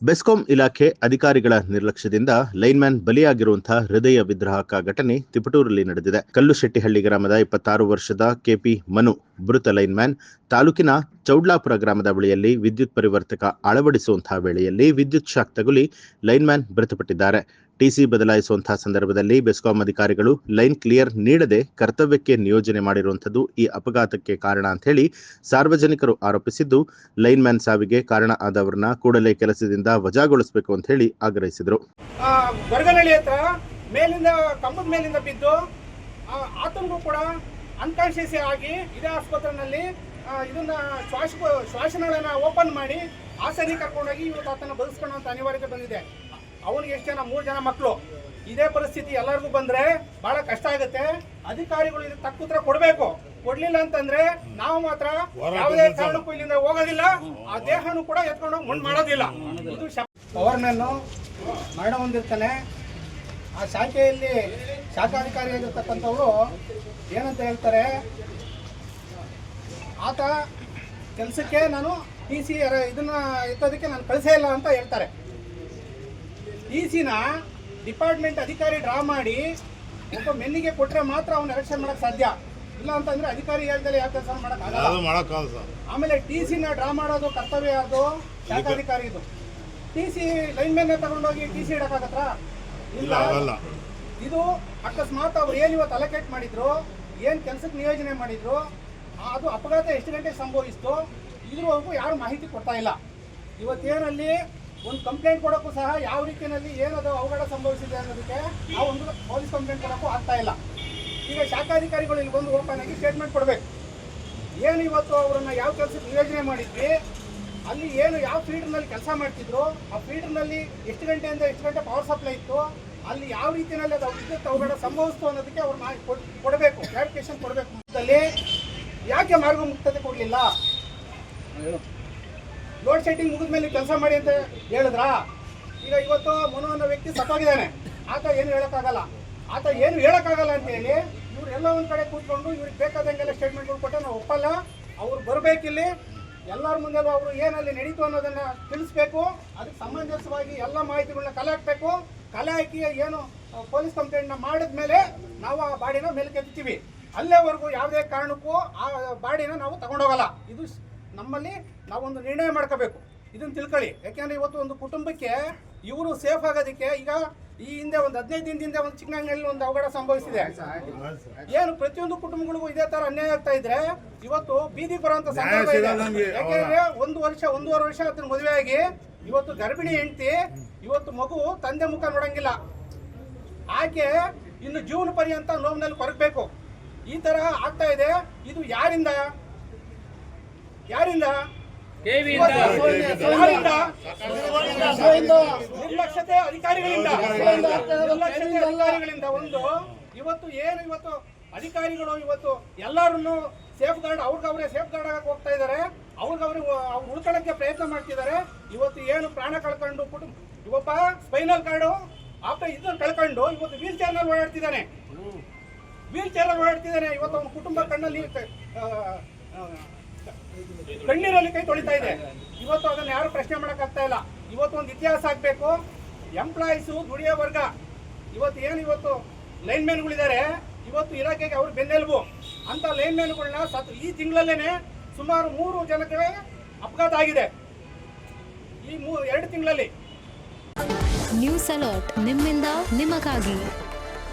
ಬೆಸ್ಕಾಂ ಇಲಾಖೆ ಅಧಿಕಾರಿಗಳ ನಿರ್ಲಕ್ಷ್ಯದಿಂದ ಲೈನ್ಮ್ಯಾನ್ ಬಲಿಯಾಗಿರುವಂತಹ ಹೃದಯ ವಿದ್ರಾವಕ ಘಟನೆ ತಿಪಟೂರಲ್ಲಿ ನಡೆದಿದೆ. ಕಲ್ಲುಶೆಟ್ಟಿಹಳ್ಳಿ ಗ್ರಾಮದ 26 ವರ್ಷದ ಕೆಪಿ ಮನು ಮೃತ ಲೈನ್ಮ್ಯಾನ್ ತಾಲೂಕಿನ ಚೌಡ್ಲಾಪುರ ಗ್ರಾಮದ ಬಳಿಯಲ್ಲಿ ವಿದ್ಯುತ್ ಪರಿವರ್ತಕ ಅಳವಡಿಸುವಂತಹ ವೇಳೆಯಲ್ಲಿ ವಿದ್ಯುತ್ ಶಾಕ್ ತಗುಲಿ ಲೈನ್ಮ್ಯಾನ್ ಮೃತಪಟ್ಟಿದ್ದಾರೆ. ಟಿಸಿ ಬದಲಾಯಿಸುವಂತಹ ಸಂದರ್ಭದಲ್ಲಿ ಬೆಸ್ಕಾಂ ಅಧಿಕಾರಿಗಳು ಲೈನ್ ಕ್ಲಿಯರ್ ನೀಡದೆ ಕರ್ತವ್ಯಕ್ಕೆ ನಿಯೋಜನೆ ಮಾಡಿರುವಂಥದ್ದು ಈ ಅಪಘಾತಕ್ಕೆ ಕಾರಣ ಅಂತ ಹೇಳಿ ಸಾರ್ವಜನಿಕರು ಆರೋಪಿಸಿದ್ದು, ಲೈನ್ಮ್ಯಾನ್ ಸಾವಿಗೆ ಕಾರಣ ಆದವರನ್ನ ಕೂಡಲೇ ಕೆಲಸದಿಂದ ವಜಾಗೊಳಿಸಬೇಕು ಅಂತ ಹೇಳಿ ಆಗ್ರಹಿಸಿದರು. ಗೊರಗನಹಳ್ಳಿ ಹತ್ರ ಮೇಲಿಂದ ಕಂಬದ ಮೇಲಿಂದ ಬಿದ್ದು ಆತನಿಗೂ ಕೂಡ ಅನ್ಕಾನ್ಶಿಯಸ್ ಆಗಿ ಇದೇ ಆಸ್ಪತ್ರೆಯಲ್ಲಿ ಇದನ್ನ ಶ್ವಾಸನಾಳನ ಓಪನ್ ಮಾಡಿ ಹಾಸನಿಗೆ ಕರ್ಕೊಂಡೋಗಿ ಇವತ್ತು ಆತನ ಬದುಕಿಸ್ಕೊಳ್ಳುವಂತ ಅನಿವಾರ್ಯತೆ ಬಂದಿದೆ. ಅವನಿಗೆ ಎಷ್ಟು ಜನ 3 ಜನ ಮಕ್ಕಳು. ಇದೇ ಪರಿಸ್ಥಿತಿ ಎಲ್ಲರಿಗೂ ಬಂದ್ರೆ ಬಹಳ ಕಷ್ಟ ಆಗುತ್ತೆ. ಅಧಿಕಾರಿಗಳು ಇದಕ್ಕೆ ತಕ್ಕ ಉತ್ತರ ಕೊಡಬೇಕು. ಕೊಡ್ಲಿಲ್ಲ ಅಂತಂದ್ರೆ ನಾವು ಮಾತ್ರ ಯಾವುದೇ ಕಾರಣಕ್ಕೂ ಇಲ್ಲಿಂದ ಹೋಗೋದಿಲ್ಲ. ಆ ದೇಹನೂ ಕೂಡ ಎತ್ಕೊಂಡು ಮುಂದೆ ಮಾಡೋದಿಲ್ಲ. ಇದು ಪವರ್ ಮ್ಯಾನ್ ಮರಣ ಹೊಂದಿರ್ತಾನೆ. ಆ ಶಾಖೆಯಲ್ಲಿ ಶಾಖಾಧಿಕಾರಿಯಾಗಿರ್ತಕ್ಕಂಥವ್ರು ಏನಂತ ಹೇಳ್ತಾರೆ, ಆತ ಕೆಲಸಕ್ಕೆ ನಾನು ಟಿ.ಸಿ ಇದನ್ನ ಎತ್ತೋದಕ್ಕೆ ನಾನು ಕಳಿಸೇ ಇಲ್ಲ ಅಂತ ಹೇಳ್ತಾರೆ. ಟಿ.ಸಿನ ಡಿಪಾರ್ಟ್ಮೆಂಟ್ ಅಧಿಕಾರಿ ಡ್ರಾ ಮಾಡಿ ಒಬ್ಬ ಮೆನ್ನಿಗೆ ಕೊಟ್ಟರೆ ಮಾತ್ರ ಅವ್ನು ಎಲೆಕ್ಷನ್ ಮಾಡಕ್ಕೆ ಸಾಧ್ಯ. ಇಲ್ಲ ಅಂತಂದ್ರೆ ಅಧಿಕಾರಿ ಹೇಳ್ದಲೆ ಯಾವ ಕೆಲಸ ಮಾಡಕ್ಕಾಗಲ್ಲ. ಆಮೇಲೆ ಟಿ.ಸಿನ ಡ್ರಾ ಮಾಡೋದು ಕರ್ತವ್ಯ ಯಾರ್ದು? ಶಾಖಾಧಿಕಾರಿದು. ಟಿ.ಸಿ ಲೈನ್ಮನ್ ತಗೊಂಡೋಗಿ ಟಿ.ಸಿ ಇಡಕ್ಕಾಗತ್ತಾ? ಇಲ್ಲ. ಇದು ಅಕಸ್ಮಾತ್ ಅವ್ರು ಏನು ಇವತ್ತು ಅಲೋಕೇಟ್ ಮಾಡಿದ್ರು, ಏನು ಕೆಲಸಕ್ಕೆ ನಿಯೋಜನೆ ಮಾಡಿದ್ರು, ಅದು ಅಪಘಾತ ಎಷ್ಟು ಗಂಟೆಗೆ ಸಂಭವಿಸ್ತು ಇದ್ರವರೆಗೂ ಯಾರು ಮಾಹಿತಿ ಕೊಡ್ತಾ ಇಲ್ಲ. ಇವತ್ತೇನಲ್ಲಿ ಒಂದು ಕಂಪ್ಲೇಂಟ್ ಕೊಡೋಕ್ಕೂ ಸಹ ಯಾವ ರೀತಿಯಲ್ಲಿ ಏನದು ಅವಘಡ ಸಂಭವಿಸಿದೆ ಅನ್ನೋದಕ್ಕೆ ನಾವು ಒಂದು ಪೊಲೀಸ್ ಕಂಪ್ಲೇಂಟ್ ಕೊಡೋಕ್ಕೂ ಆಗ್ತಾ ಇಲ್ಲ. ಈಗ ಶಾಖಾಧಿಕಾರಿಗಳು ಇಲ್ಲಿ ಬಂದು ಓಪನ್ ಆಗಿ ಸ್ಟೇಟ್ಮೆಂಟ್ ಕೊಡಬೇಕು. ಏನು ಇವತ್ತು ಅವರನ್ನು ಯಾವ ಕೆಲಸಕ್ಕೆ ನಿಯೋಜನೆ ಮಾಡಿದ್ವಿ, ಅಲ್ಲಿ ಏನು ಯಾವ ಫೀಲ್ಡ್ನಲ್ಲಿ ಕೆಲಸ ಮಾಡ್ತಿದ್ರು, ಆ ಫೀಲ್ಡ್ನಲ್ಲಿ ಎಷ್ಟು ಗಂಟೆಯಿಂದ ಎಷ್ಟು ಗಂಟೆ ಪವರ್ ಸಪ್ಲೈ ಇತ್ತು, ಅಲ್ಲಿ ಯಾವ ರೀತಿಯಲ್ಲಿ ಅದು ವಿದ್ಯುತ್ ಅವಘಡ ಸಂಭವಿಸ್ತು ಅನ್ನೋದಕ್ಕೆ ಅವ್ರು ಕೊಡಬೇಕು, ಕ್ಲಾರಿಫಿಕೇಶನ್ ಕೊಡಬೇಕು. ಅಲ್ಲಿ ಯಾಕೆ ಮಾರ್ಗ ಮುಕ್ತತೆ ಕೊಡಲಿಲ್ಲ? ಲೋಡ್ ಶೆಡ್ಡಿಂಗ್ ಮುಗಿದ ಮೇಲೆ ಕೆಲಸ ಮಾಡಿ ಅಂತ ಹೇಳಿದ್ರಾ? ಈಗ ಇವತ್ತು ಮನು ಅನ್ನೋ ವ್ಯಕ್ತಿ ಸತ್ತೋಗಿದ್ದಾನೆ. ಆತ ಏನು ಹೇಳೋಕ್ಕಾಗಲ್ಲ ಅಂತ ಹೇಳಿ ಇವರೆಲ್ಲ ಒಂದು ಕಡೆ ಕೂತ್ಕೊಂಡು ಇವ್ರಿಗೆ ಬೇಕಾದಂಗೆಲ್ಲ ಸ್ಟೇಟ್ಮೆಂಟ್ಗಳು ಕೊಟ್ಟು ನಾವು ಒಪ್ಪಲ್ಲ, ಅವ್ರು ಬರಬೇಕಿಲ್ಲಿ, ಎಲ್ಲರ ಮುಂದೆ ಅವರು ಏನಲ್ಲಿ ನಡೀತು ಅನ್ನೋದನ್ನು ತಿಳಿಸ್ಬೇಕು. ಅದಕ್ಕೆ ಸಮಂಜಸವಾಗಿ ಎಲ್ಲ ಮಾಹಿತಿಗಳನ್ನ ಕಲೆ ಹಾಕಬೇಕು. ಕಲೆ ಹಾಕಿ ಏನು ಪೊಲೀಸ್ ಕಂಪ್ಲೇಂಟ್ನ ಮಾಡಿದ್ಮೇಲೆ ನಾವು ಆ ಬಾಡಿನ ಮೇಲೆ ಕೆತ್ತೀವಿ. ಅಲ್ಲೇವರೆಗೂ ಯಾವುದೇ ಕಾರಣಕ್ಕೂ ಆ ಬಾಡಿನ ನಾವು ತಗೊಂಡೋಗಲ್ಲ. ಇದು ನಮ್ಮಲ್ಲಿ ನಾವೊಂದು ನಿರ್ಣಯ ಮಾಡ್ಕೋಬೇಕು. ಇದನ್ನು ತಿಳ್ಕೊಳ್ಳಿ. ಯಾಕೆಂದರೆ ಇವತ್ತು ಒಂದು ಕುಟುಂಬಕ್ಕೆ ಇವರು ಸೇಫ್ ಆಗೋದಕ್ಕೆ ಈಗ ಈ ಹಿಂದೆ ಒಂದು 15 ದಿನದಿಂದ ಒಂದು ಚಿಕ್ಕನಹಳ್ಳಿಯಲ್ಲಿ ಒಂದು ಅವಘಡ ಸಂಭವಿಸಿದೆ. ಏನು ಪ್ರತಿಯೊಂದು ಕುಟುಂಬಗಳಿಗೂ ಇದೇ ಥರ ಅನ್ಯಾಯ ಆಗ್ತಾ ಇದ್ರೆ ಇವತ್ತು ಬೀದಿಗೆ ಬರುವಂಥ ಸಂದರ್ಭ ಇದೆ. ಯಾಕೆಂದರೆ 1.5 ವರ್ಷ ಅದನ್ನ ಮದುವೆ ಆಗಿ ಇವತ್ತು ಗರ್ಭಿಣಿ ಹೆಂಡತಿ ಇವತ್ತು ಮಗು ತಂದೆ ಮುಖ ನೋಡಂಗಿಲ್ಲ. ಆಕೆ ಇನ್ನು ಜೀವನ ಪರ್ಯಂತ ನೋವಿನಲ್ಲಿ ಕೊರಗಬೇಕು. ಈ ತರ ಆಗ್ತಾ ಇದೆ. ಇದು ಯಾರಿಂದ? ನಿರ್ಲಕ್ಷ್ಯತೆ ಅಧಿಕಾರಿಗಳಿಂದ. ಒಂದು ಇವತ್ತು ಅಧಿಕಾರಿಗಳು ಇವತ್ತು ಎಲ್ಲರನ್ನು ಸೇಫ್ ಗಾರ್ಡ್ ಅವ್ರಿಗವ್ರೆ ಸೇಫ್ ಗಾರ್ಡ್ ಆಗಕ್ಕೆ ಹೋಗ್ತಾ ಇದ್ದಾರೆ. ಅವ್ರು ಉಳ್ಕೊಳ್ಳೋಕ್ಕೆ ಪ್ರಯತ್ನ ಮಾಡ್ತಿದ್ದಾರೆ. ಇವತ್ತು ಏನು ಪ್ರಾಣ ಕಳ್ಕೊಂಡು ಇವಪ್ಪ ಸ್ಪೈನಲ್ ಕಾರ್ಡು ಇದನ್ನು ಕಳ್ಕೊಂಡು ಇವತ್ತು ವೀಲ್ ಚೇರ್ನಲ್ಲಿ ಓಡಾಡ್ತಿದ್ದಾನೆ. ಇವತ್ತು ಅವನ ಕುಟುಂಬ ಕಣ್ಣೀರಲ್ಲಿ ಕೈ ತೊಳಿತಾ ಇದೆ. ಇವತ್ತು ಅದನ್ನು ಯಾರು ಪ್ರಶ್ನೆ ಮಾಡೋಕ್ಕಾಗ್ತಾ ಇಲ್ಲ. ಇವತ್ತು ಒಂದು ಇತಿಹಾಸ ಆಗಬೇಕು. ಎಂಪ್ಲಾಯೀಸು ದುಡಿಯೋ ವರ್ಗ ಇವತ್ತು ಲೈನ್ಮ್ಯಾನ್ಗಳಿದ್ದಾರೆ. ಇವತ್ತು ಇಲಾಖೆಗೆ ಅವ್ರು ಬೆನ್ನೆಲುಬು ಅಂತ ಲೈನ್ಮ್ಯಾನ್ಗಳನ್ನ ಈ ತಿಂಗಳಲ್ಲೇನೆ ಸುಮಾರು 3 ಜನಕ್ಕೆ ಅಪಘಾತ ಆಗಿದೆ. ಈ 2 ತಿಂಗಳಲ್ಲಿ. ನ್ಯೂಸ್ ಅಲರ್ಟ್ ನಿಮ್ಮಿಂದ ನಿಮಗಾಗಿ.